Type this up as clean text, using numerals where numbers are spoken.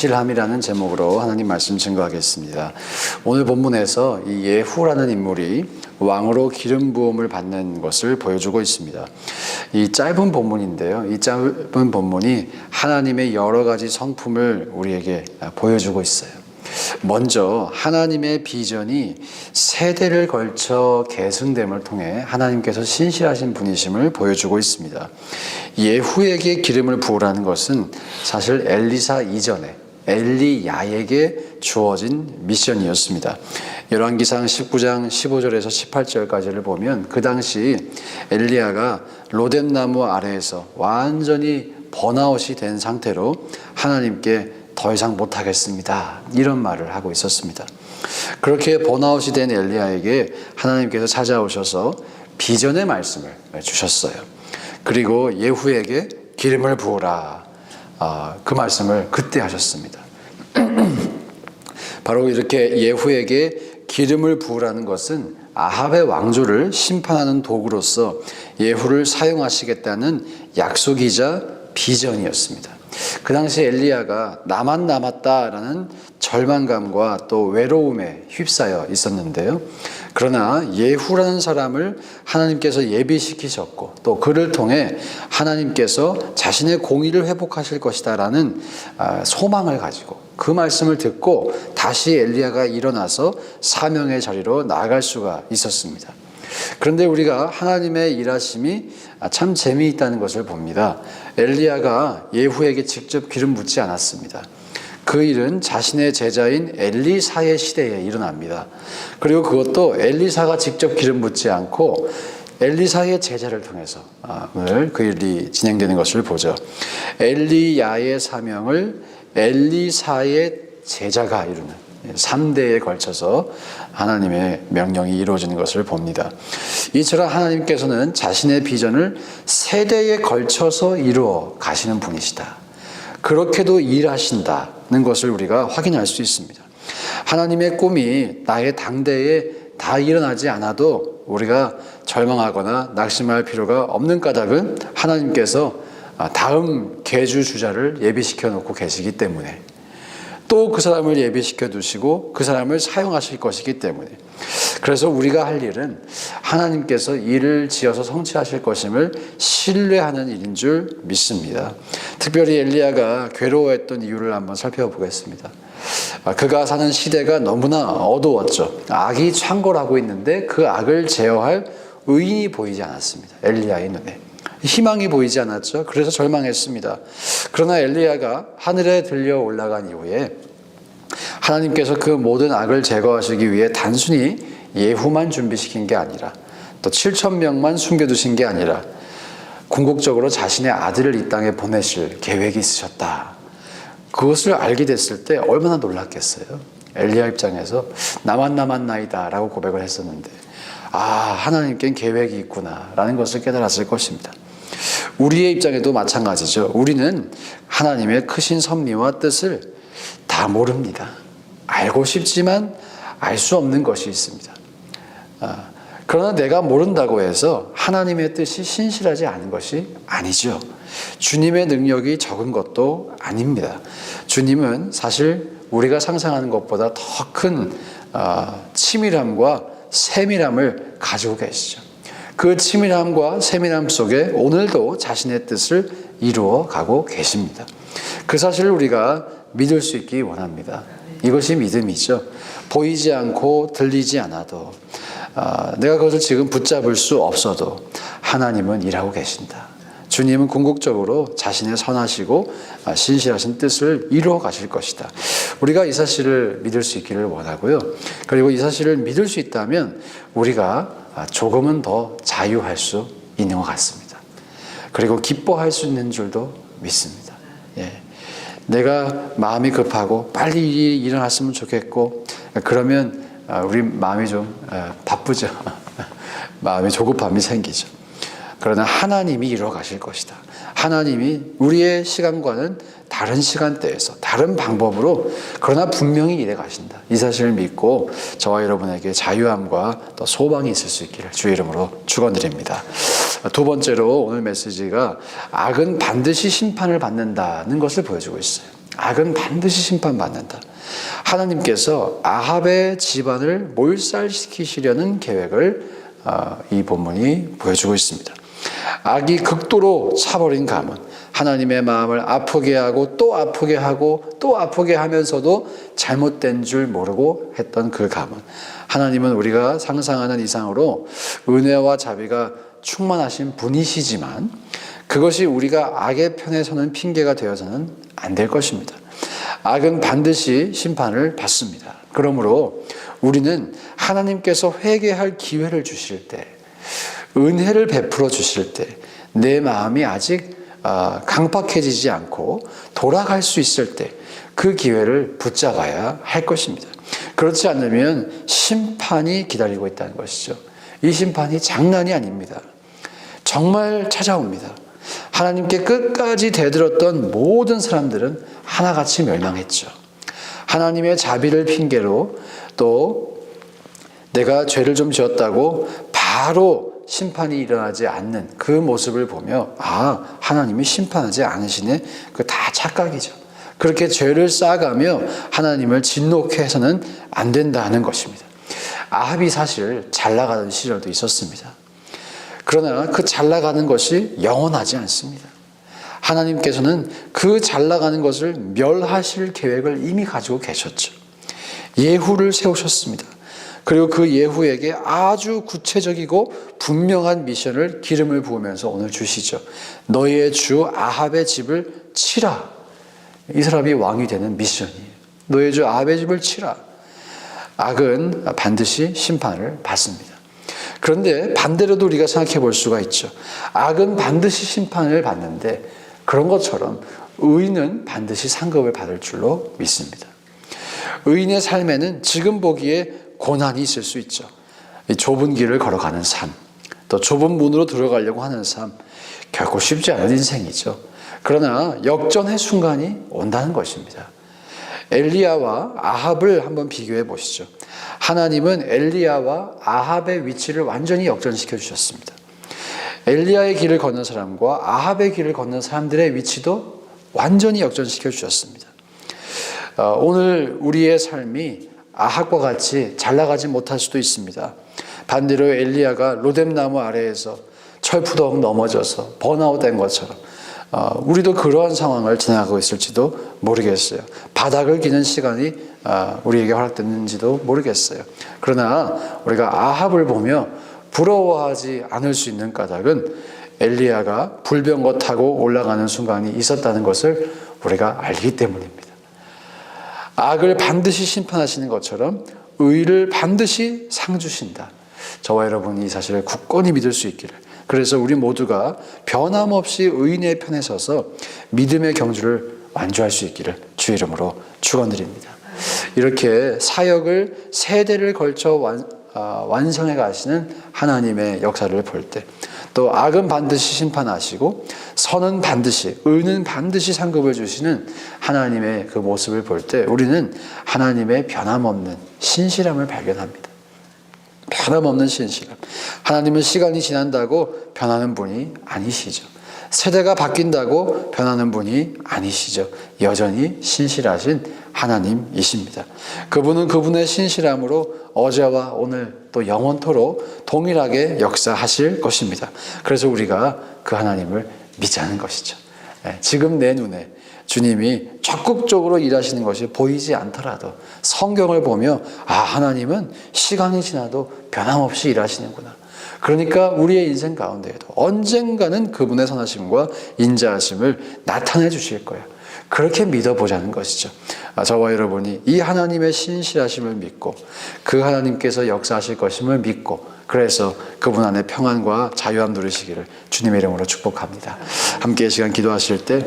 실함이라는 제목으로 하나님 말씀 증거하겠습니다. 오늘 본문에서 이 예후라는 인물이 왕으로 기름 부음을 받는 것을 보여주고 있습니다. 이 짧은 본문인데요. 이 짧은 본문이 하나님의 여러 가지 성품을 우리에게 보여주고 있어요. 먼저 하나님의 비전이 세대를 걸쳐 계승됨을 통해 하나님께서 신실하신 분이심을 보여주고 있습니다. 예후에게 기름을 부으라는 것은 사실 엘리사 이전에 엘리야에게 주어진 미션이었습니다. 열왕기상 19장 15절에서 18절까지를 보면 그 당시 엘리야가 로뎀나무 아래에서 완전히 번아웃이 된 상태로 하나님께 더 이상 못하겠습니다, 이런 말을 하고 있었습니다. 그렇게 번아웃이 된 엘리야에게 하나님께서 찾아오셔서 비전의 말씀을 주셨어요. 그리고 예후에게 기름을 부으라, 그 말씀을 그때 하셨습니다. 바로 이렇게 예후에게 기름을 부으라는 것은 아합의 왕조를 심판하는 도구로서 예후를 사용하시겠다는 약속이자 비전이었습니다. 그 당시 엘리야가 나만 남았다라는 절망감과 또 외로움에 휩싸여 있었는데요. 그러나 예후라는 사람을 하나님께서 예비시키셨고 또 그를 통해 하나님께서 자신의 공의를 회복하실 것이다라는 소망을 가지고 그 말씀을 듣고 다시 엘리야가 일어나서 사명의 자리로 나아갈 수가 있었습니다. 그런데 우리가 하나님의 일하심이 참 재미있다는 것을 봅니다. 엘리야가 예후에게 직접 기름 붓지 않았습니다. 그 일은 자신의 제자인 엘리사의 시대에 일어납니다. 그리고 그것도 엘리사가 직접 기름 붓지 않고 엘리사의 제자를 통해서 오늘 그 일이 진행되는 것을 보죠. 엘리야의 사명을 엘리사의 제자가 이루는 3대에 걸쳐서 하나님의 명령이 이루어지는 것을 봅니다. 이처럼 하나님께서는 자신의 비전을 세대에 걸쳐서 이루어 가시는 분이시다, 그렇게도 일하신다는 것을 우리가 확인할 수 있습니다. 하나님의 꿈이 나의 당대에 다 일어나지 않아도 우리가 절망하거나 낙심할 필요가 없는 까닭은 하나님께서 다음 계주 주자를 예비시켜 놓고 계시기 때문에, 또 그 사람을 예비시켜 두시고 그 사람을 사용하실 것이기 때문에, 그래서 우리가 할 일은 하나님께서 일을 지어서 성취하실 것임을 신뢰하는 일인 줄 믿습니다. 특별히 엘리야가 괴로워했던 이유를 한번 살펴보겠습니다. 그가 사는 시대가 너무나 어두웠죠. 악이 창궐하고 있는데 그 악을 제어할 의인이 보이지 않았습니다. 엘리야의 눈에 희망이 보이지 않았죠. 그래서 절망했습니다. 그러나 엘리야가 하늘에 들려 올라간 이후에 하나님께서 그 모든 악을 제거하시기 위해 단순히 예후만 준비시킨 게 아니라 또 7,000명만 숨겨두신 게 아니라 궁극적으로 자신의 아들을 이 땅에 보내실 계획이 있으셨다. 그것을 알게 됐을 때 얼마나 놀랐겠어요. 엘리야 입장에서 나만 남았나이다 라고 고백을 했었는데 하나님께는 계획이 있구나 라는 것을 깨달았을 것입니다. 우리의 입장에도 마찬가지죠. 우리는 하나님의 크신 섭리와 뜻을 다 모릅니다. 알고 싶지만 알 수 없는 것이 있습니다. 그러나 내가 모른다고 해서 하나님의 뜻이 신실하지 않은 것이 아니죠. 주님의 능력이 적은 것도 아닙니다. 주님은 사실 우리가 상상하는 것보다 더 큰 치밀함과 세밀함을 가지고 계시죠. 그 치밀함과 세밀함 속에 오늘도 자신의 뜻을 이루어 가고 계십니다. 그 사실을 우리가 믿을 수 있기 원합니다. 이것이 믿음이죠. 보이지 않고 들리지 않아도 내가 그것을 지금 붙잡을 수 없어도 하나님은 일하고 계신다. 주님은 궁극적으로 자신의 선하시고 신실하신 뜻을 이루어 가실 것이다. 우리가 이 사실을 믿을 수 있기를 원하고요. 그리고 이 사실을 믿을 수 있다면 우리가 조금은 더 자유할 수 있는 것 같습니다. 그리고 기뻐할 수 있는 줄도 믿습니다. 내가 마음이 급하고 빨리 일어났으면 좋겠고 그러면 우리 마음이 좀 바쁘죠. 마음이 조급함이 생기죠. 그러나 하나님이 이루어 가실 것이다. 하나님이 우리의 시간과는 다른 시간대에서 다른 방법으로 그러나 분명히 일해 가신다. 이 사실을 믿고 저와 여러분에게 자유함과 또 소망이 있을 수 있기를 주의 이름으로 축원드립니다. 두 번째로 오늘 메시지가 악은 반드시 심판을 받는다는 것을 보여주고 있어요. 악은 반드시 심판받는다. 하나님께서 아합의 집안을 몰살시키시려는 계획을 이 본문이 보여주고 있습니다. 악이 극도로 차버린 가문, 하나님의 마음을 아프게 하고 또 아프게 하고 또 아프게 하면서도 잘못된 줄 모르고 했던 그 가문. 하나님은 우리가 상상하는 이상으로 은혜와 자비가 충만하신 분이시지만 그것이 우리가 악의 편에 서는 핑계가 되어서는 안 될 것입니다. 악은 반드시 심판을 받습니다. 그러므로 우리는 하나님께서 회개할 기회를 주실 때, 은혜를 베풀어 주실 때 내 마음이 아직 강팍해지지 않고 돌아갈 수 있을 때 그 기회를 붙잡아야 할 것입니다. 그렇지 않으면 심판이 기다리고 있다는 것이죠. 이 심판이 장난이 아닙니다. 정말 찾아옵니다. 하나님께 끝까지 대들었던 모든 사람들은 하나같이 멸망했죠. 하나님의 자비를 핑계로 또 내가 죄를 좀 지었다고 바로 심판이 일어나지 않는 그 모습을 보며 하나님이 심판하지 않으시네. 그거 다 착각이죠. 그렇게 죄를 쌓아가며 하나님을 진노케 해서는 안 된다는 것입니다. 아합이 사실 잘 나가는 시절도 있었습니다. 그러나 그 잘 나가는 것이 영원하지 않습니다. 하나님께서는 그 잘 나가는 것을 멸하실 계획을 이미 가지고 계셨죠. 예후를 세우셨습니다. 그리고 그 예후에게 아주 구체적이고 분명한 미션을 기름을 부으면서 오늘 주시죠. 너희의 주 아합의 집을 치라. 이 사람이 왕이 되는 미션이에요. 너희의 주 아합의 집을 치라. 악은 반드시 심판을 받습니다. 그런데 반대로도 우리가 생각해 볼 수가 있죠. 악은 반드시 심판을 받는데 그런 것처럼 의인은 반드시 상급을 받을 줄로 믿습니다. 의인의 삶에는 지금 보기에 고난이 있을 수 있죠. 좁은 길을 걸어가는 삶, 또 좁은 문으로 들어가려고 하는 삶, 결코 쉽지 않은 인생이죠. 그러나 역전의 순간이 온다는 것입니다. 엘리야와 아합을 한번 비교해 보시죠. 하나님은 엘리야와 아합의 위치를 완전히 역전시켜 주셨습니다. 엘리야의 길을 걷는 사람과 아합의 길을 걷는 사람들의 위치도 완전히 역전시켜 주셨습니다. 오늘 우리의 삶이 아합과 같이 잘 나가지 못할 수도 있습니다. 반대로 엘리야가 로뎀나무 아래에서 철푸덕 넘어져서 번아웃된 것처럼 우리도 그러한 상황을 지나가고 있을지도 모르겠어요. 바닥을 기는 시간이 우리에게 허락됐는지도 모르겠어요. 그러나 우리가 아합을 보며 부러워하지 않을 수 있는 까닭은 엘리야가 불병거 타고 올라가는 순간이 있었다는 것을 우리가 알기 때문입니다. 악을 반드시 심판하시는 것처럼 의를 반드시 상 주신다. 저와 여러분이 이 사실을 굳건히 믿을 수 있기를, 그래서 우리 모두가 변함없이 의인의 편에 서서 믿음의 경주를 완주할 수 있기를 주 이름으로 축원드립니다. 이렇게 사역을 세대를 걸쳐 완성해 가시는 하나님의 역사를 볼 때, 또 악은 반드시 심판하시고 선은 반드시, 의는 반드시 상급을 주시는 하나님의 그 모습을 볼 때 우리는 하나님의 변함없는 신실함을 발견합니다. 변함없는 신실함. 하나님은 시간이 지난다고 변하는 분이 아니시죠. 세대가 바뀐다고 변하는 분이 아니시죠. 여전히 신실하신 하나님이십니다. 그분은 그분의 신실함으로 어제와 오늘 또 영원토록 동일하게 역사하실 것입니다. 그래서 우리가 그 하나님을 믿자는 것이죠. 지금 내 눈에 주님이 적극적으로 일하시는 것이 보이지 않더라도 성경을 보며 하나님은 시간이 지나도 변함없이 일하시는구나. 그러니까 우리의 인생 가운데에도 언젠가는 그분의 선하심과 인자하심을 나타내 주실 거예요. 그렇게 믿어보자는 것이죠. 저와 여러분이 이 하나님의 신실하심을 믿고 그 하나님께서 역사하실 것임을 믿고, 그래서 그분 안에 평안과 자유함 누리시기를 주님의 이름으로 축복합니다. 함께 이 시간 기도하실 때